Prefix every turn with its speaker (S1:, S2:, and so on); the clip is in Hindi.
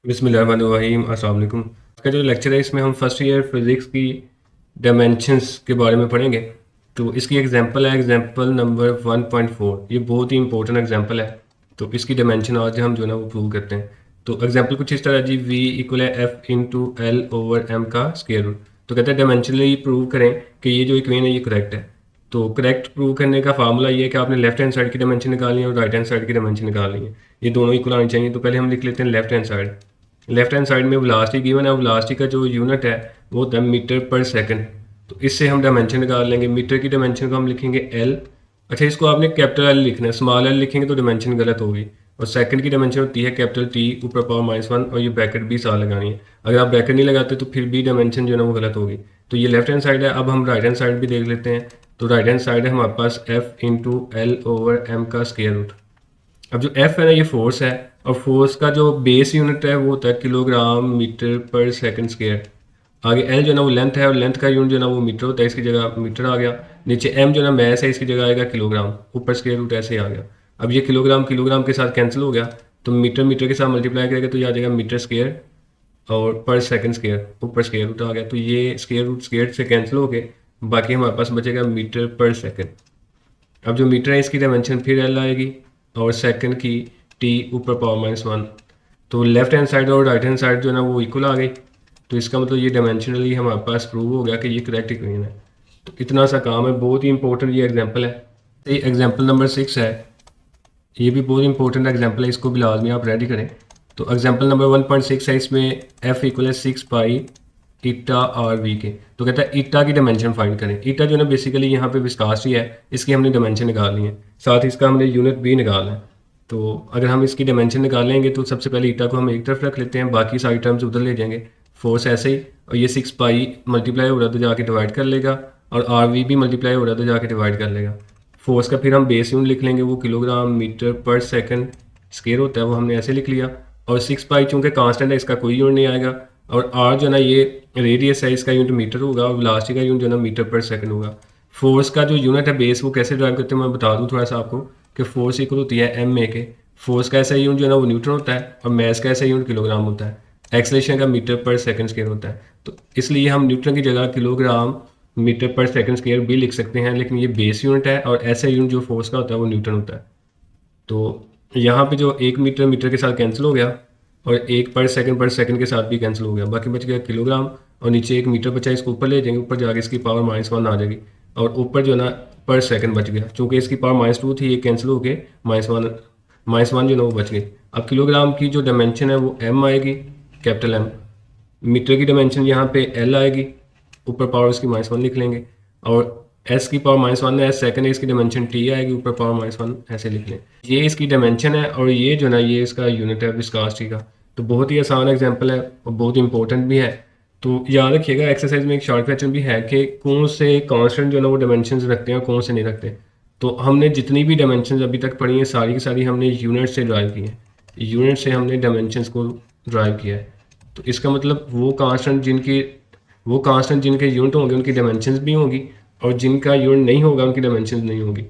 S1: बिस्मिल्लाहिर्रहमानिर्रहीम। अस्सलाम वालेकुम। आज का जो लेक्चर है इसमें हम फर्स्ट ईयर फिज़िक्स की डायमेंशंस के बारे में पढ़ेंगे। तो इसकी एग्जांपल है एग्जांपल नंबर 1.4। ये बहुत ही इंपॉर्टेंट एग्जांपल है। तो इसकी डायमेंशन आज हम जो है ना वो प्रूव करते हैं। तो एग्जांपल कुछ इस तरह जी, v इक्वल है F into L over M का स्क्वायर रूट। तो कहते हैं डायमेंशनली प्रूव करें कि ये जो इक्वेशन है ये करेक्ट है। तो करेक्ट प्रूव करने का फार्मूला ये है कि आपने लेफ्ट हैंड साइड की डायमेंशन निकालनी है और राइट हैंड साइड की डायमेंशन निकालनी है। ये दोनों इक्वल आनी चाहिए। तो पहले हम लिख लेते हैं left hand side. Left hand side में वेलोसिटी गिवन है, वेलोसिटी का जो यूनिट है वो होता है मीटर पर सेकंड। तो इससे हम डायमेंशन निकाल लेंगे। मीटर की डायमेंशन को हम लिखेंगे एल। अच्छा, इसको आपने कैपिटल एल लिखना है, स्मॉल एल लिखेंगे तो डायमेंशन गलत होगी। और सेकंड की डायमेंशन होती है कैपिटल टी ऊपर पावर -1 और ये ब्रैकेट भी साथ लगानी है। अगर आप ब्रैकेट नहीं लगाते तो फिर भी डायमेंशन जो है ना वो गलत होगी। तो ये लेफ्ट हैंड साइड है। अब हम राइट हैंड साइड भी देख लेते हैं। तो राइट हैंड साइड है हमारे पास F into L over M का स्क्वायर रूट। अब जो एफ है ना ये फोर्स है, और फोर्स का जो बेस यूनिट है वो होता है किलोग्राम मीटर पर सेकंड स्क्वायर। आगे एल जो है ना वो लेंथ है, और लेंथ का यूनिट जो है ना वो मीटर होता है, इसकी जगह मीटर आ गया। नीचे एम जो है ना मैस है, इसकी जगह आएगा किलोग्राम, ऊपर स्क्वायर रूट ऐसे आ गया। अब ये किलोग्राम किलोग्राम के साथ कैंसिल हो गया, तो मीटर मीटर के साथ मल्टीप्लाई करेगा तो ये आ जाएगा मीटर स्क्वायर और पर सेकंड स्क्वायर, ऊपर स्क्वायर रूट आ गया। तो ये स्क्वायर रूट स्क्वायर से कैंसिल हो गए, बाकी हमारे पास बचेगा मीटर पर सेकंड। अब जो मीटर है इसकी डायमेंशन फिर एल आएगी और सेकंड की टी ऊपर पावर -1। तो लेफ्ट हैंड साइड और राइट हैंड साइड जो है ना वो इक्वल आ गई। तो इसका मतलब ये डायमेंशनली हमारे पास प्रूव हो गया कि ये करेक्ट इक्वेशन है। तो इतना सा काम है, बहुत ही इंपॉर्टेंट ये एग्जांपल है। ये एग्जांपल नंबर 6 है। ये भी बहुत इंपॉर्टेंट एग्जांपल है, इसको भी लाजमी आप रेडी करें। तो एग्जांपल नंबर 1.6 है, इसमें एफ इक्वल है 6 पाई ईटा आर वी के। तो कहता है ईटा की डायमेंशन फाइंड करें। ईटा जो है ना बेसिकली यहाँ पे विस्कासिटी है, इसकी हमने डायमेंशन निकालनी है, साथ ही इसका हमने यूनिट भी निकालना है। तो अगर हम इसकी डायमेंशन निकालेंगे तो सबसे पहले ईटा को हम एक तरफ रख लेते हैं, बाकी सारी टर्म्स उधर ले जाएंगे। फोर्स ऐसे ही, और ये 6 पाई मल्टीप्लाई हो रहा तो जाके डिवाइड कर लेगा, और आर वी भी मल्टीप्लाई हो रहा तो जाके डिवाइड कर लेगा। फोर्स का फिर हम बेस यूनिट लिख लेंगे, वो किलोग्राम मीटर पर सेकंड स्क्वायर होता है, वो हमने ऐसे लिख लिया। और 6 पाई चूँकि कांस्टेंट है, इसका कोई यूनिट नहीं आएगा। और आर जो है ना ये रेडियस है, इसका यूनिट मीटर होगा, और वेलोसिटी का यूनिट जो है ना मीटर पर सेकंड होगा। फोर्स का जो यूनिट है बेस, वो कैसे ड्राइव करते हैं मैं बता दूं थोड़ा सा आपको, कि फोर्स इक्वल होती है एम ए के। फोर्स का ऐसा यूनिट जो है ना वो न्यूटन होता है, और मैस का ऐसा यूनिट किलोग्राम होता है। एक्सेलरेशन का मीटर पर सेकंड स्क्वायर होता है। तो इसलिए हम न्यूटन की जगह किलोग्राम मीटर पर सेकंड स्क्वायर भी लिख सकते हैं, लेकिन ये बेस यूनिट है, और ऐसा यूनिट जो फोर्स का होता है वो न्यूटन होता है। तो यहाँ पे जो 1 मीटर मीटर के साथ कैंसिल हो गया, और 1 पर सेकंड के साथ भी कैंसिल हो गया, बाकी बच गया किलोग्राम। और नीचे 1 मीटर बचा, इसको ऊपर ले जाएंगे, ऊपर जाके इसकी पावर -1 आ जाएगी, और ऊपर जो है ना पर सेकंड बच गया। चूँकि इसकी पावर -2 थी, ये कैंसिल हो के -1 जो है ना वो बच गई। अब किलोग्राम की जो डायमेंशन है वो एम आएगी, कैपिटल एम। मीटर की डायमेंशन यहाँ पे एल आएगी, ऊपर पावर इसकी -1 लिख लेंगे, और एस की पावर -1 है, एस सेकंड है, इसकी डायमेंशन टी आएगी, ऊपर पावर -1 ऐसे लिख लें। ये इसकी डायमेंशन है, और ये जो ना ये इसका यूनिट है विस्कोसिटी का। तो बहुत ही आसान एग्जांपल है और बहुत इंपॉर्टेंट भी है। तो याद रखिएगा एक्सरसाइज में एक शॉर्ट क्वेश्चन भी है कि कौन से कांस्टेंट जो ना वो डायमेंशन रखते हैं और कौन से नहीं रखते। तो हमने जितनी भी डायमेंशन अभी तक पढ़ी हैं सारी की सारी हमने यूनिट से ड्राइव की है। यूनिट से हमने डायमेंशंस को ड्राइव किया है। तो इसका मतलब वो कांस्टेंट जिनके यूनिट होंगे उनकी डायमेंशंस भी होंगी, और जिनका यूनिट नहीं होगा उनकी डायमेंशंस नहीं होगी।